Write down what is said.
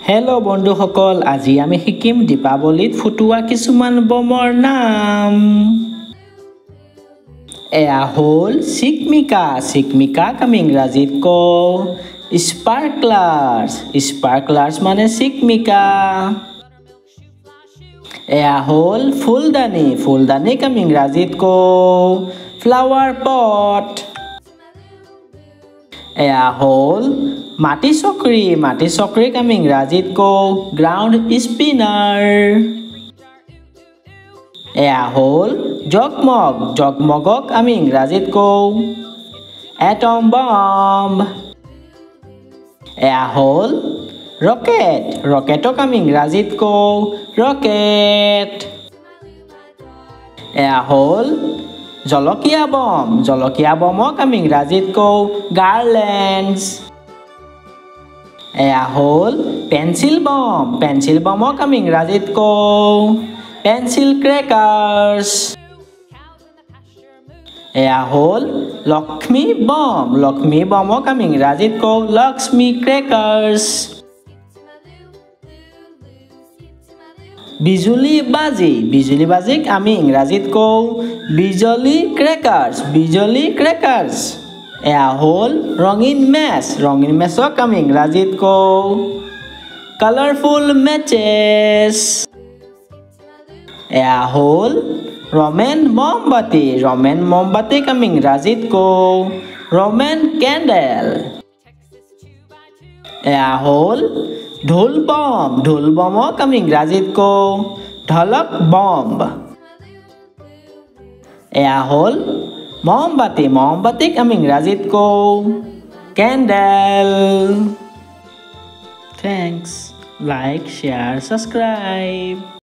Hello' বন্ধুসকল, আজি আমি শিকিম দীপাৱলীত ফুটোৱা কিছুমান বমৰ নাম। এয়া হ'ল চিকমিকা। চিকমিকাক আমি ইংৰাজীত কওঁ স্পাৰ্কলাৰ্ছ। স্পাৰ্কলাৰ্ছ মানে চিকমিকা। এয়া হ'ল ফুলদানি। ফুলদানিক আমি ইংৰাজীত কওঁ ফ্লাৱাৰ পট। এয়া হ'ল মাটি চকৰি। মাটি চকৰিক আমি ইংৰাজীত কওঁ গ্ৰাউণ্ড স্পিনাৰ। এয়া হ'ল জগমগ। জগমগক আমি ইংৰাজীত কওঁ এটম বম্ব। এয়া হ'ল ৰকেট। ৰকেটক আমি ইংৰাজীত কওঁ ৰকেট। এয়া হ'ল জলকীয়া বম। জলকীয়া বমক আমি ইংৰাজীত কওঁ গাৰ্লেণ্ডছ। এয়া হ'ল পেঞ্চিল বম। পেঞ্চিল বমক আমি ইংৰাজীত কওঁ পেঞ্চিল ক্ৰেকাৰ্ছ। এয়া হ'ল লক্ষ্মী বম। লক্ষ্মী বমক আমি ইংৰাজীত কওঁ লক্ষ্মী ক্ৰেকাৰ্ছ। বিজুলী বাজি। বিজুলী বাজিক আমি ইংৰাজীত কওঁ বিজলী ক্ৰেকাৰ্ছ। বিজলী ক্ৰেকাৰ্ছ। এয়া হ'ল ৰঙীন মেচ। ৰঙীন মেচক আমি ইংৰাজীত কওঁ কালাৰফুল মেচেছ। এয়া হ'ল ৰমেন মমবাতি। ৰমেন মমবাতিক আমি ইংৰাজীত কওঁ ৰমেন কেণ্ডেল। এয়া হ'ল ঢোল বম। ঢোল বমক আমি ইংৰাজীত কওঁ ঢলক বম্ব। এয়া হ'ল মমবাতি। মমবাতিক আমি ইংৰাজীত কওঁ candle. Thanks. Like, share, subscribe.